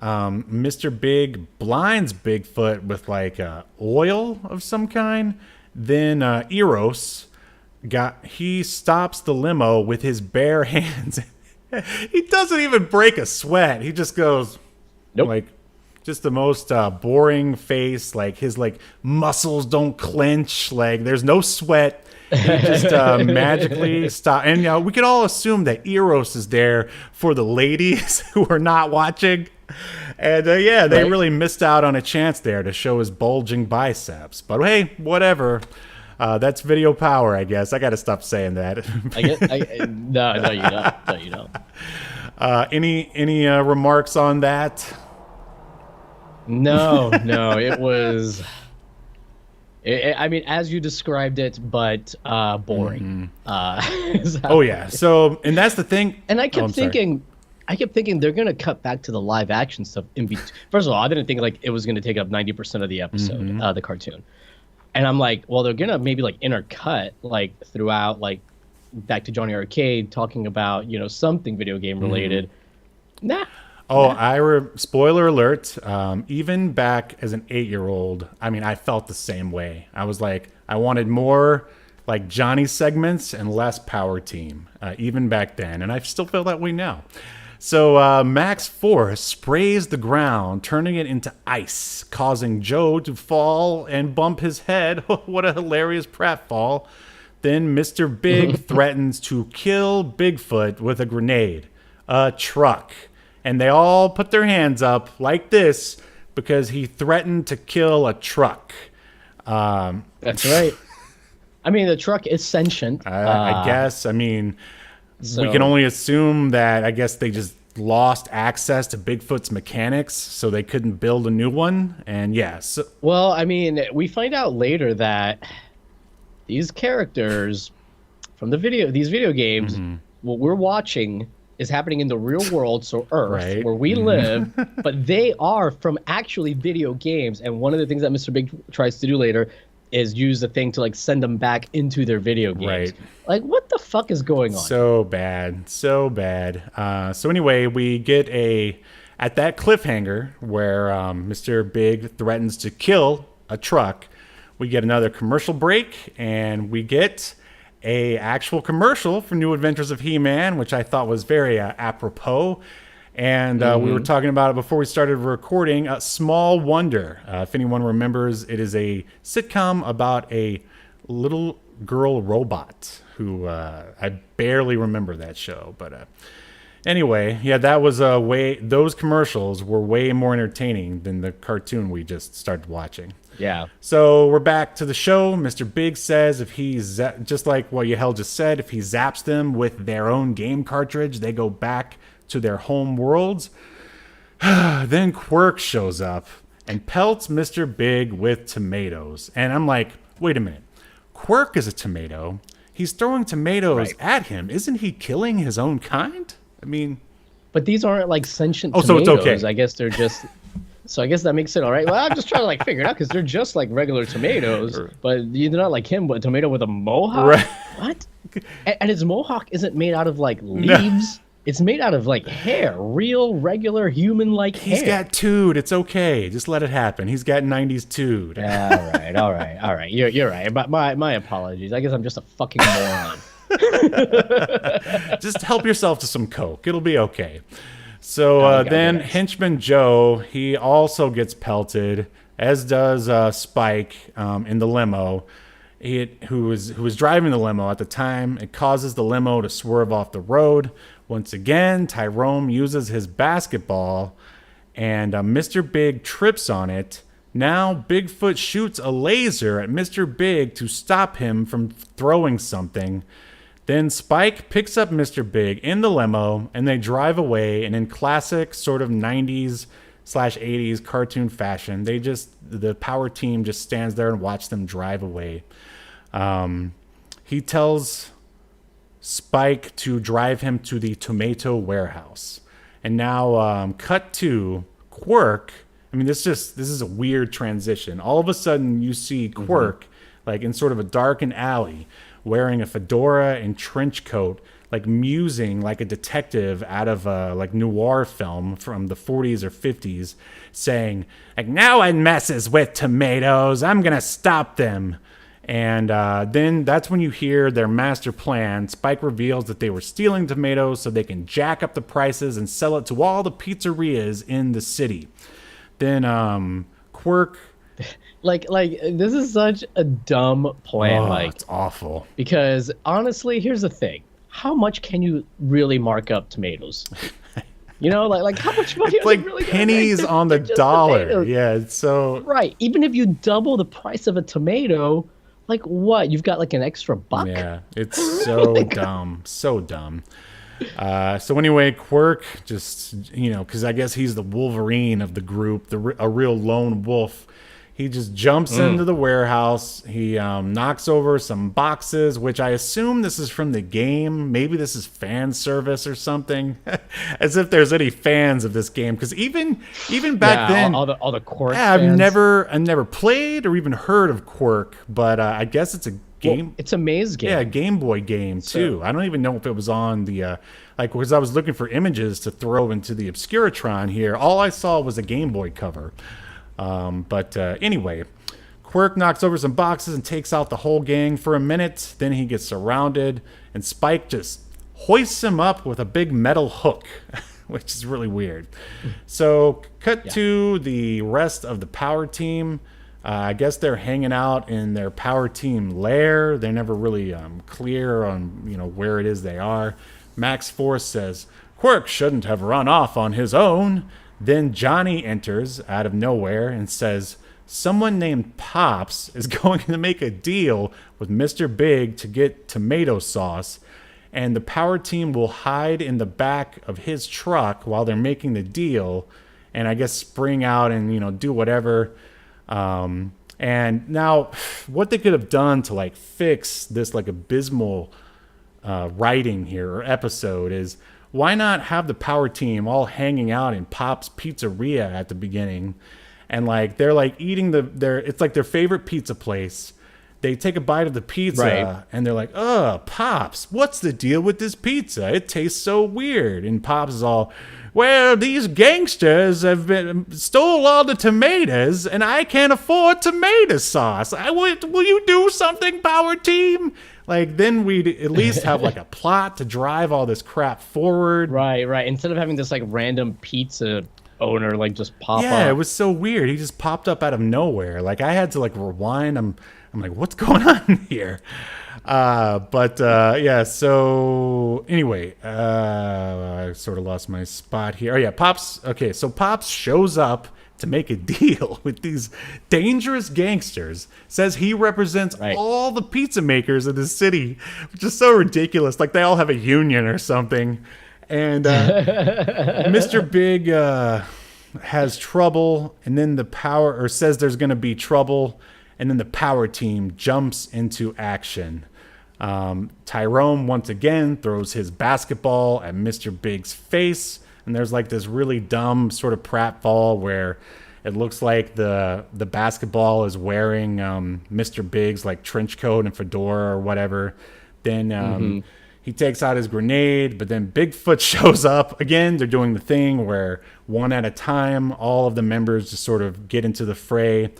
Speaker 1: Mr. Big blinds Bigfoot with, like, oil of some kind. Then Eros he stops the limo with his bare hands. He doesn't even break a sweat. He just goes, like, just the most boring face. Like, his, like, muscles don't clench. Like, there's no sweat. He just magically stop. And we could all assume that Eros is there for the ladies who are not watching. And they really missed out on a chance there to show his bulging biceps. But hey, whatever. That's video power, I guess. I got to stop saying that.
Speaker 2: No, you don't. No, you don't.
Speaker 1: Any remarks on that?
Speaker 2: No, it I mean, as you described it, but boring.
Speaker 1: Oh yeah. So, and that's the thing.
Speaker 2: And I
Speaker 1: Oh, I'm
Speaker 2: kept
Speaker 1: sorry.
Speaker 2: thinking they're gonna cut back to the live action stuff in between. First of all, I didn't think like it was gonna take up 90% of the episode, the cartoon. And I'm like, well, they're gonna maybe like intercut like throughout, like back to Johnny Arcade talking about something video game related. Nah.
Speaker 1: Oh, spoiler alert. Even back as an 8-year-old, I mean, I felt the same way. I was like, I wanted more like Johnny segments and less Power Team, even back then. And I still feel that way now. So Max Force sprays the ground, turning it into ice, causing Joe to fall and bump his head. What a hilarious pratfall. Then Mr. Big threatens to kill Bigfoot with a grenade, a truck. And they all put their hands up like this because he threatened to kill a truck.
Speaker 2: That's right. I mean, the truck is sentient.
Speaker 1: I guess. I mean,
Speaker 2: So-
Speaker 1: we can only assume that I guess they just lost access to Bigfoot's mechanics, so they couldn't build a new one. And yes,
Speaker 2: Well, I mean, we find out later that these characters from these video games, what we're watching is happening in the real world, so Earth,
Speaker 1: Right.
Speaker 2: where we live, but they are from actually video games. And one of the things that Mr. Big tries to do later is use the thing to like send them back into their video games.
Speaker 1: Right.
Speaker 2: Like, what the fuck is going on?
Speaker 1: so bad, so bad. So anyway, we get at that cliffhanger where Mr. Big threatens to kill a truck. We get another commercial break, and we get a actual commercial for New Adventures of He-Man, which I thought was very apropos. And we were talking about it before we started recording. Small Wonder. If anyone remembers, it is a sitcom about a little girl robot who I barely remember that show. But anyway, yeah, that was those commercials were way more entertaining than the cartoon we just started watching.
Speaker 2: Yeah.
Speaker 1: So we're back to the show. Mr. Big says if he's just like what Yahel just said, if he zaps them with their own game cartridge, they go back to their home worlds. Then Quirk shows up and pelts Mr. Big with tomatoes. And I'm like, wait a minute. Quirk is a tomato. He's throwing tomatoes at him. Isn't he killing his own kind? I mean...
Speaker 2: But these aren't like sentient
Speaker 1: Oh, so
Speaker 2: tomatoes.
Speaker 1: it's okay.
Speaker 2: I guess they're just... So I guess that makes it all right. Well, I'm just trying to like figure it out because they're just like regular tomatoes, but they're not like him, but a tomato with a mohawk.
Speaker 1: Right.
Speaker 2: What? And his mohawk isn't made out of like leaves. It's made out of like hair, real, regular, human-like hair.
Speaker 1: He's got tood. It's okay. Just let it happen. He's got 90s tood.
Speaker 2: All right. You're right. But my apologies. I guess I'm just a fucking moron.
Speaker 1: Just help yourself to some Coke. It'll be okay. So then Henchman Joe, he also gets pelted, as does Spike in the limo. Who was driving the limo at the time. It causes the limo to swerve off the road. Once again, Tyrone uses his basketball, and Mr. Big trips on it. Now Bigfoot shoots a laser at Mr. Big to stop him from throwing something. Then Spike picks up Mr. Big in the limo, and they drive away. And in classic sort of 90s/80s cartoon fashion, the power team just stands there and watch them drive away. He tells Spike to drive him to the tomato warehouse. And now cut to Quirk. I mean, this is a weird transition. All of a sudden, you see Quirk like in sort of a darkened alley, wearing a fedora and trench coat, like musing like a detective out of a like noir film from the 40s or 50s, saying, like, no one messes with tomatoes. I'm going to stop them. And then that's when you hear their master plan. Spike reveals that they were stealing tomatoes so they can jack up the prices and sell it to all the pizzerias in the city. Then Quirk...
Speaker 2: Like this is such a dumb plan.
Speaker 1: It's awful.
Speaker 2: Because honestly, here's the thing: how much can you really mark up tomatoes? You know, like how much money?
Speaker 1: It's like really pennies on the dollar. Tomatoes. Yeah, it's so
Speaker 2: right. Even if you double the price of a tomato, like what? You've got like an extra buck.
Speaker 1: Yeah, it's so dumb, so dumb. So anyway, Quirk just because I guess he's the Wolverine of the group, a real lone wolf. He just jumps into the warehouse. He knocks over some boxes, which I assume this is from the game. Maybe this is fan service or something. As if there's any fans of this game, because even back then,
Speaker 2: all the Quirk.
Speaker 1: Yeah,
Speaker 2: fans.
Speaker 1: I've never played or even heard of Quirk, but I guess it's a game.
Speaker 2: Well, it's a maze game.
Speaker 1: Yeah, a Game Boy game too. I don't even know if it was on the because I was looking for images to throw into the Obscuritron here. All I saw was a Game Boy cover. But anyway, Quirk knocks over some boxes and takes out the whole gang for a minute. Then he gets surrounded, and Spike just hoists him up with a big metal hook, which is really weird. So cut to the rest of the power team. I guess they're hanging out in their power team lair. They're never really clear on where it is they are. Max Force says Quirk shouldn't have run off on his own. Then Johnny enters out of nowhere and says someone named Pops is going to make a deal with Mr. Big to get tomato sauce, and the power team will hide in the back of his truck while they're making the deal, and I guess spring out and do whatever. And now what they could have done to fix this abysmal writing here or episode is, why not have the power team all hanging out in Pop's Pizzeria at the beginning, and they're eating it's their favorite pizza place. They take a bite of the pizza and they're like, Pops, what's the deal with this pizza? It tastes so weird. And Pops is all, well, these gangsters stole all the tomatoes and I can't afford tomato sauce. Will you do something, power team? Then we'd at least have a plot to drive all this crap forward.
Speaker 2: Right. Instead of having this random pizza owner just pop up.
Speaker 1: Yeah, it was so weird. He just popped up out of nowhere. I had to rewind. I'm like, what's going on here? So anyway, I sort of lost my spot here. Oh yeah, Pops. Okay, so Pops shows up to make a deal with these dangerous gangsters, says he represents all the pizza makers of the city, which is so ridiculous. They all have a union or something. And Mr. Big has trouble, and then says there's going to be trouble, and then the power team jumps into action. Tyrone once again throws his basketball at Mr. Big's face, and there's this really dumb sort of pratfall where it looks like the basketball is wearing Mr. Big's trench coat and fedora or whatever. Then he takes out his grenade, but then Bigfoot shows up. Again, they're doing the thing where one at a time, all of the members just sort of get into the fray.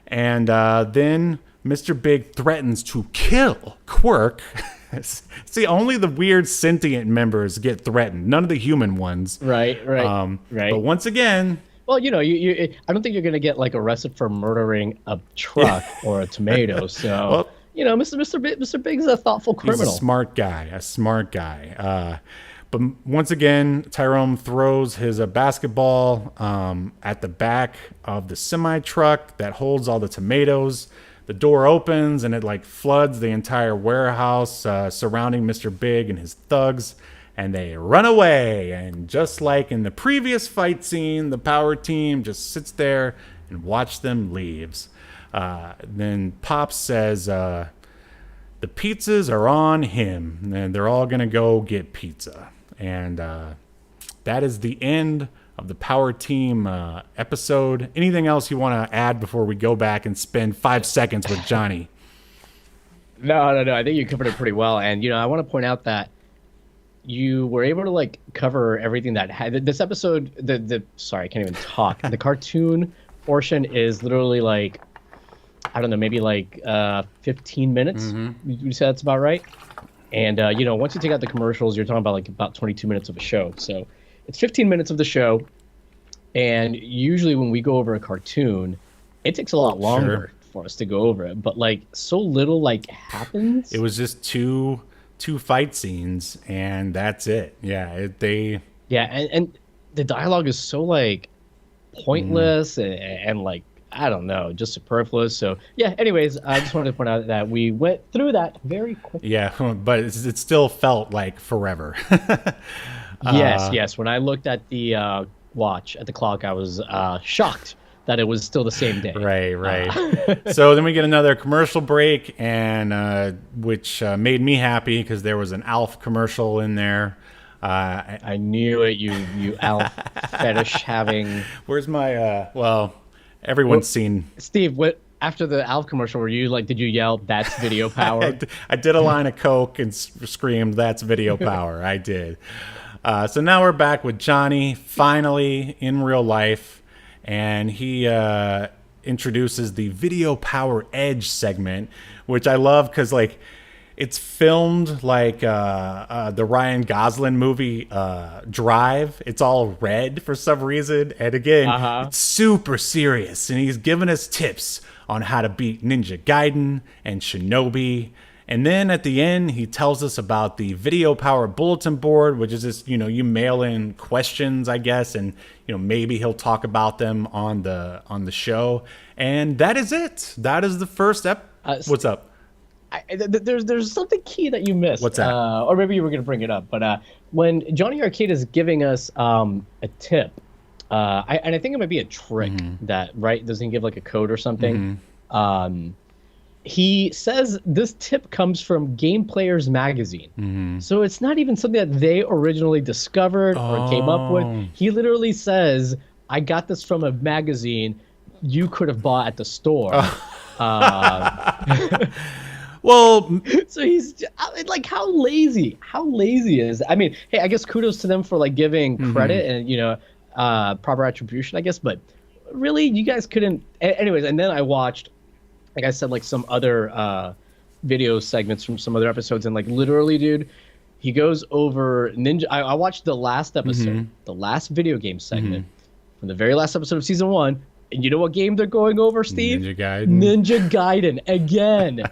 Speaker 1: And then Mr. Big threatens to kill Quirk. See, only the weird sentient members get threatened. None of the human ones.
Speaker 2: Right.
Speaker 1: But once again...
Speaker 2: Well, I don't think you're going to get arrested for murdering a truck or a tomato. So, Mr. Big's a thoughtful criminal.
Speaker 1: He's a smart guy. But once again, Tyrone throws his basketball at the back of the semi-truck that holds all the tomatoes. The door opens and it floods the entire warehouse surrounding Mr. Big and his thugs, and they run away. And just like in the previous fight scene, the power team just sits there and watch them leave. Then Pop says the pizzas are on him, and they're all going to go get pizza. And that is the end of the power team episode. Anything else you want to add before we go back and spend 5 seconds with Johnny?
Speaker 2: No. I think you covered it pretty well. And, I want to point out that you were able to cover everything that had this episode. Sorry, I can't even talk. The cartoon portion is literally I don't know, maybe 15 minutes. You said that's about right. And, once you take out the commercials, you're talking about 22 minutes of a show. So it's 15 minutes of the show. And usually when we go over a cartoon, it takes a lot longer for us to go over it. But so little happens.
Speaker 1: It was just two fight scenes, and that's it. Yeah,
Speaker 2: and the dialogue is so pointless and I don't know, just superfluous. So yeah, anyways, I just wanted to point out that we went through that very quickly.
Speaker 1: Yeah, but it still felt like forever.
Speaker 2: Yes. When I looked at the watch, at the clock, I was shocked that it was still the same day.
Speaker 1: Right. So then we get another commercial break, and which made me happy because there was an Alf commercial in there.
Speaker 2: I knew it. You Alf fetish having.
Speaker 1: Where's my? Well, everyone's seen.
Speaker 2: Steve, what after the Alf commercial? Were you like? Did you yell, "That's video power"?
Speaker 1: I did a line of coke and screamed, "That's video power." I did. So now we're back with Johnny, finally in real life, and he introduces the Video Power Edge segment, which I love because like it's filmed like the Ryan Gosling movie Drive. It's all red for some reason, and again, it's super serious, and he's giving us tips on how to beat Ninja Gaiden and Shinobi. And then at the end, he tells us about the Video Power Bulletin Board, which is just, you mail in questions, I guess, and, maybe he'll talk about them on the show. And that is it. That is the first what's up?
Speaker 2: There's something key that you missed.
Speaker 1: What's that?
Speaker 2: Or maybe you were going to bring it up. But when Johnny Arcade is giving us a tip, and I think it might be a trick that, right? Doesn't he give like a code or something? He says this tip comes from Game Players Magazine. So it's not even something that they originally discovered or came up with. He literally says, I got this from a magazine you could have bought at the store.
Speaker 1: Well,
Speaker 2: so he's like, how lazy is it? I mean, hey, I guess kudos to them for like giving credit and, proper attribution, I guess. But really, you guys couldn't. Anyways, and then I watched, like I said, like some other video segments from some other episodes, and like literally, dude, he goes over Ninja. I watched the last episode, the last video game segment from the very last episode of season 1, and you know what game they're going over, Steve? Ninja Gaiden again.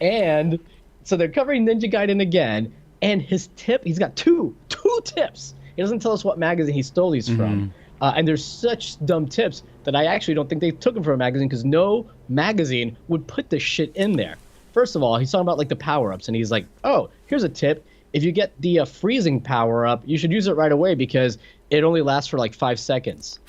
Speaker 2: And so they're covering Ninja Gaiden again, and his tip, he's got two tips. He doesn't tell us what magazine he stole these from. And there's such dumb tips that I actually don't think they took them from a magazine, because no magazine would put this shit in there. First of all, he's talking about like the power-ups, and he's like, oh, here's a tip. If you get the freezing power-up, you should use it right away because it only lasts for like 5 seconds.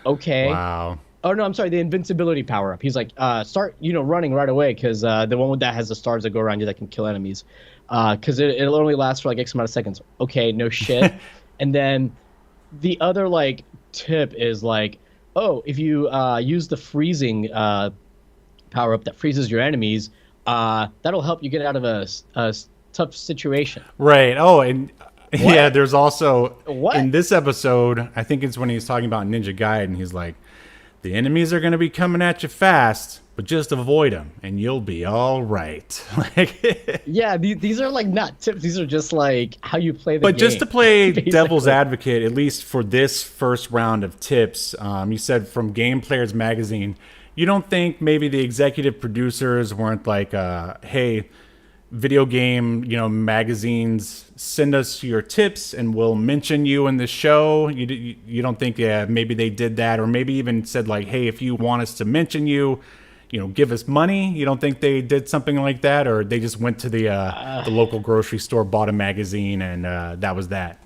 Speaker 2: Okay.
Speaker 1: Wow.
Speaker 2: Oh, no, I'm sorry, the invincibility power-up. He's like, start, running right away, because the one that has the stars that go around you that can kill enemies. Because it'll only last for like X amount of seconds. Okay, no shit. And then the other like tip is like, oh, if you use the freezing power up that freezes your enemies, that'll help you get out of a tough situation.
Speaker 1: Right. Oh, and yeah, there's also in this episode, I think it's when he's talking about Ninja Gaiden, he's like, the enemies are going to be coming at you fast, but just avoid them and you'll be all right.
Speaker 2: Yeah, these are like not tips. These are just like how you play the game.
Speaker 1: But just to play devil's advocate, at least for this first round of tips, you said from Game Players Magazine, you don't think maybe the executive producers weren't like, hey, video game, magazines, send us your tips and we'll mention you in the show? You don't think maybe they did that, or maybe even said like, hey, if you want us to mention you, give us money? You don't think they did something like that, or they just went to the local grocery store, bought a magazine, and that was that?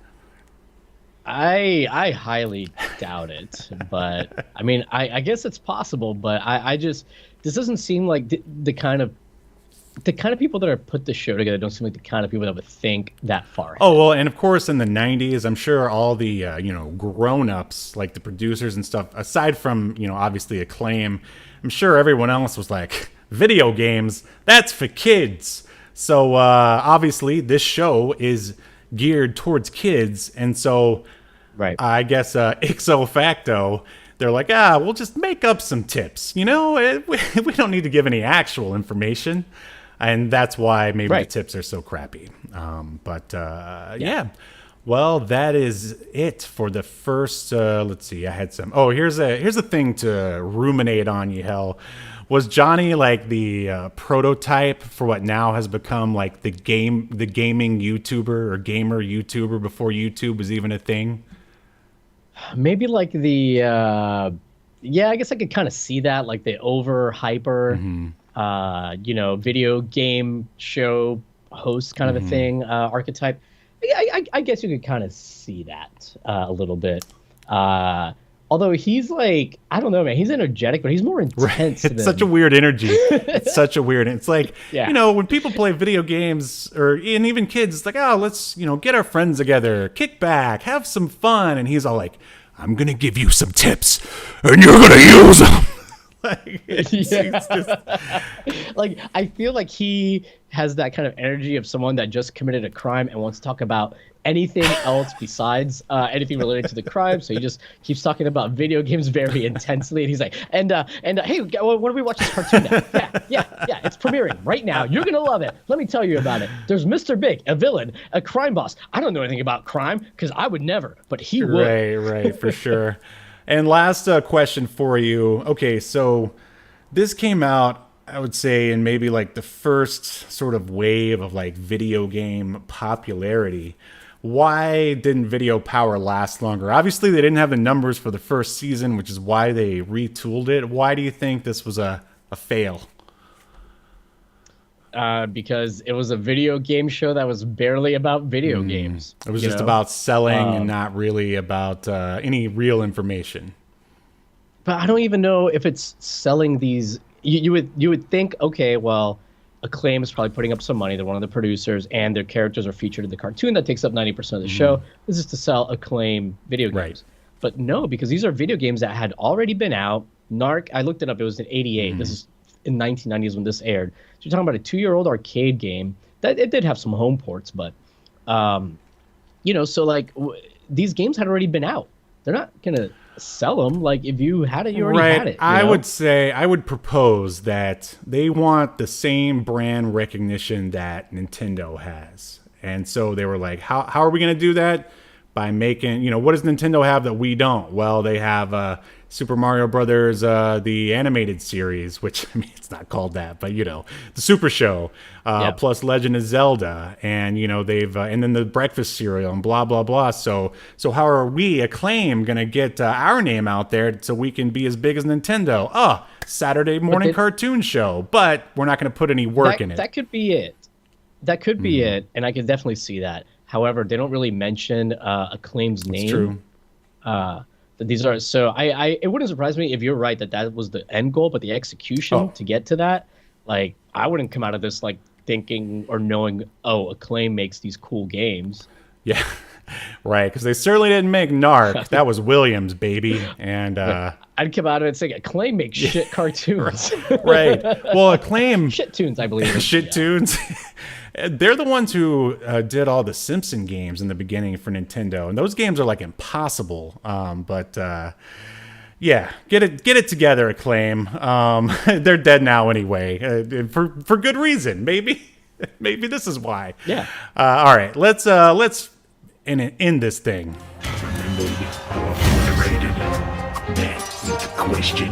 Speaker 2: I highly doubt it, but I mean, I guess it's possible, but I just, this doesn't seem like the kind of people that are put the show together don't seem like the kind of people that would think that far ahead.
Speaker 1: Oh, well, and of course in the 90s, I'm sure all the, grown-ups, like the producers and stuff, aside from, obviously Acclaim, I'm sure everyone else was like, video games, that's for kids. So obviously this show is geared towards kids, and so
Speaker 2: right.
Speaker 1: I guess ipso facto, they're like, we'll just make up some tips. We don't need to give any actual information. And that's why maybe the tips are so crappy. Yeah. Well, that is it for the first. Let's see. I had some. Oh, here's a thing to ruminate on. Yahel, was Johnny like the prototype for what now has become like the gaming YouTuber or gamer YouTuber before YouTube was even a thing?
Speaker 2: Maybe like the. I guess I could kind of see that, like the over hyper. Video game show host kind of a thing, archetype. I guess you could kind of see that a little bit. Although he's like, I don't know, man. He's energetic, but he's more intense.
Speaker 1: It's such a weird energy. It's such a weird. It's like, when people play video games, and even kids, it's like, oh, let's, get our friends together, kick back, have some fun. And he's all like, I'm going to give you some tips and you're going to use them. It's just...
Speaker 2: Like, I feel like he has that kind of energy of someone that just committed a crime and wants to talk about anything else besides anything related to the crime. So he just keeps talking about video games very intensely. And he's like, and hey, what do we watch this cartoon now? Yeah, it's premiering right now. You're going to love it. Let me tell you about it. There's Mr. Big, a villain, a crime boss. I don't know anything about crime because I would never, but he would.
Speaker 1: Right, for sure. And last question for you. Okay, so this came out, I would say, in maybe like the first sort of wave of like video game popularity. Why didn't Video Power last longer? Obviously, they didn't have the numbers for the first season, which is why they retooled it. Why do you think this was a fail?
Speaker 2: Because it was a video game show that was barely about video games.
Speaker 1: It was just about selling and not really about any real information.
Speaker 2: But I don't even know if it's selling these. You would think, okay, well, Acclaim is probably putting up some money. They're one of the producers, and their characters are featured in the cartoon that takes up 90% of the show. This is to sell Acclaim video games. Right. But no, because these are video games that had already been out. Narc, I looked it up. It was in '88. This is in 1990s when this aired. So you're talking about a 2-year-old arcade game that it did have some home ports, but so like these games had already been out. They're not gonna sell them. Like, if you had it, you already had it.
Speaker 1: I would propose that they want the same brand recognition that Nintendo has, and so they were like, how are we gonna do that? By making, what does Nintendo have that we don't? Well, they have Super Mario Brothers, the animated series, which, I mean, it's not called that, but, the Super Show, plus Legend of Zelda, and, they've, and then the breakfast cereal and blah, blah, blah. So how are we, Acclaim, going to get our name out there so we can be as big as Nintendo? Oh, Saturday morning cartoon show, but we're not going to put any work in it.
Speaker 2: That could be it. That could be it, and I could definitely see that. However, they don't really mention Acclaim's name.
Speaker 1: That's true.
Speaker 2: That these are it wouldn't surprise me if you're right that was the end goal, but the execution to get to that, like, I wouldn't come out of this like thinking or knowing, Acclaim makes these cool games.
Speaker 1: Yeah, right. Because they certainly didn't make Narc. That was Williams, baby. And
Speaker 2: I'd come out of it saying Acclaim makes shit cartoons.
Speaker 1: Right. Well, Acclaim
Speaker 2: shit tunes, I believe.
Speaker 1: Shit tunes. They're the ones who did all the Simpson games in the beginning for Nintendo, and those games are like impossible. But get it together, Acclaim. They're dead now anyway, for good reason. Maybe this is why.
Speaker 2: Yeah.
Speaker 1: All right, let's end this thing. Question.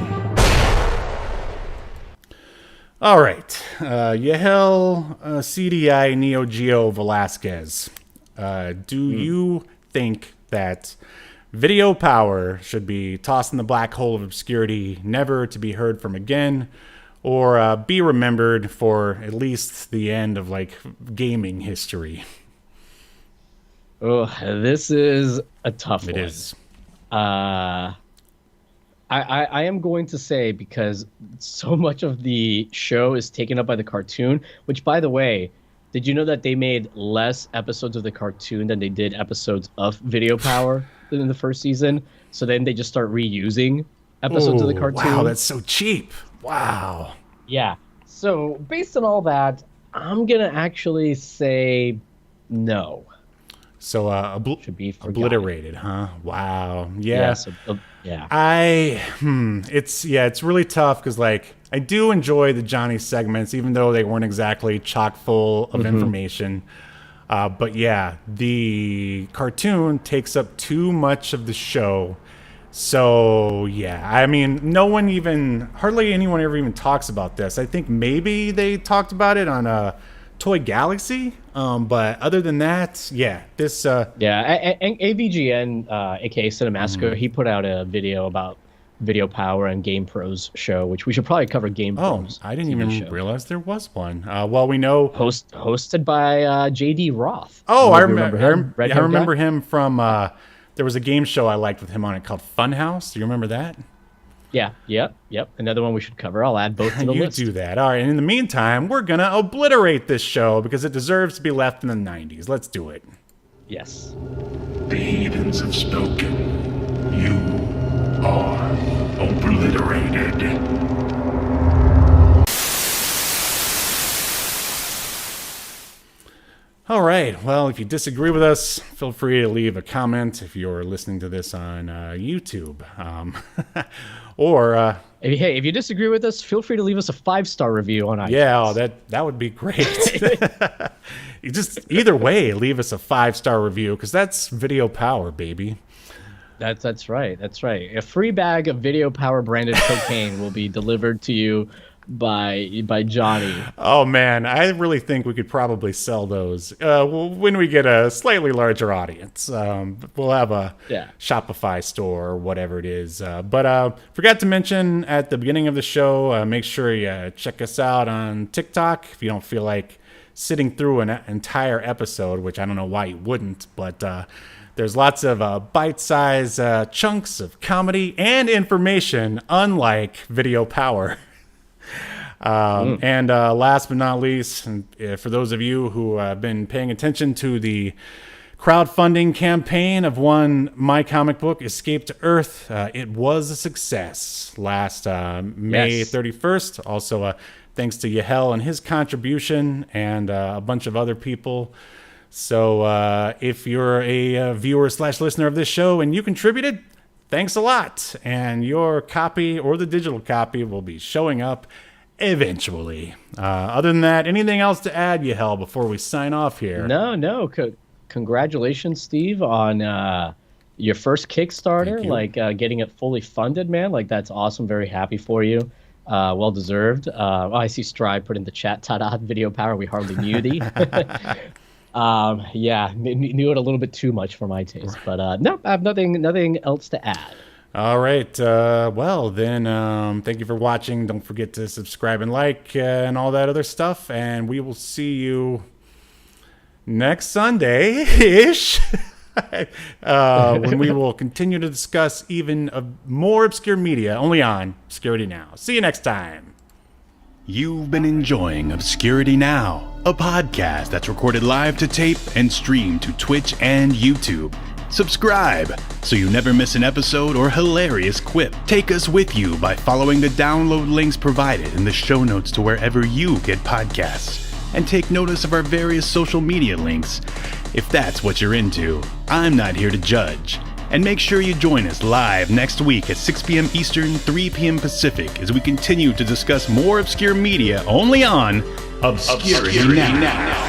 Speaker 1: All right, Yahel, CDI, Neo Geo Velasquez. Do you think that Video Power should be tossed in the black hole of obscurity, never to be heard from again, or be remembered for at least the end of like gaming history?
Speaker 2: Oh, this is a tough one.
Speaker 1: It is.
Speaker 2: I am going to say, because so much of the show is taken up by the cartoon, which, by the way, did you know that they made less episodes of the cartoon than they did episodes of Video Power in the first season? So then they just start reusing episodes of the cartoon.
Speaker 1: Wow, that's so cheap. Wow.
Speaker 2: Yeah. So based on all that, I'm going to actually say no.
Speaker 1: So
Speaker 2: should be
Speaker 1: obliterated, huh? Wow.
Speaker 2: Yeah.
Speaker 1: Yeah. It's really tough because, like, I do enjoy the Johnny segments, even though they weren't exactly chock full of information. But yeah, the cartoon takes up too much of the show. So yeah, I mean, hardly anyone ever even talks about this. I think maybe they talked about it on Toy Galaxy, but other than that, yeah, this
Speaker 2: and AVGN, aka Cinemasco, he put out a video about Video Power and Game Pro's show, which we should probably cover. Game Pro's
Speaker 1: I didn't even realize there was one. Well, we know
Speaker 2: hosted by JD Roth.
Speaker 1: I remember him. I remember him from there was a game show I liked with him on it called Funhouse. Do you remember that?
Speaker 2: Yeah, yep. Another one we should cover. I'll add both to the list.
Speaker 1: You do that. All right, and in the meantime, we're going to obliterate this show because it deserves to be left in the 90s. Let's do it.
Speaker 2: Yes.
Speaker 4: The heathens have spoken. You are obliterated.
Speaker 1: All right. Well, if you disagree with us, feel free to leave a comment if you're listening to this on YouTube. Or
Speaker 2: if you disagree with us, feel free to leave us a 5-star review on iTunes.
Speaker 1: Yeah, that would be great. You just either way, leave us a 5-star review because that's video power, baby.
Speaker 2: That's right. A free bag of video power branded cocaine will be delivered to you by Johnny.
Speaker 1: Oh man, I really think we could probably sell those when we get a slightly larger audience. We'll have a Shopify store or whatever it is. But forgot to mention at the beginning of the show, make sure you check us out on TikTok if you don't feel like sitting through an entire episode, which I don't know why you wouldn't, but there's lots of bite-sized chunks of comedy and information, unlike video power. And last but not least, for those of you who have been paying attention to the crowdfunding campaign of one my comic book, Escape to Earth, it was a success last May 31st. Also, thanks to Yahel and his contribution and a bunch of other people. So if you're a viewer/listener of this show and you contributed, thanks a lot. And your copy or the digital copy will be showing up eventually. Other than that, anything else to add, Yahel, before we sign off here?
Speaker 2: No. Congratulations, Steve, on your first Kickstarter. Like getting it fully funded, man. Like that's awesome. Very happy for you. Well deserved. I see Strive put in the chat. Ta-da! Video power. We hardly knew thee. Knew it a little bit too much for my taste. But no, I have nothing else to add.
Speaker 1: All right. Well, then, thank you for watching. Don't forget to subscribe and like and all that other stuff. And we will see you next Sunday-ish when we will continue to discuss even more obscure media only on Obscurity Now. See you next time.
Speaker 3: You've been enjoying Obscurity Now, a podcast that's recorded live to tape and streamed to Twitch and YouTube. Subscribe so you never miss an episode or hilarious quip. Take us with you by following the download links provided in the show notes to wherever you get podcasts. And take notice of our various social media links if that's what you're into. I'm not here to judge. And make sure you join us live next week at 6 p.m. Eastern, 3 p.m. Pacific as we continue to discuss more obscure media only on Obscurity Now.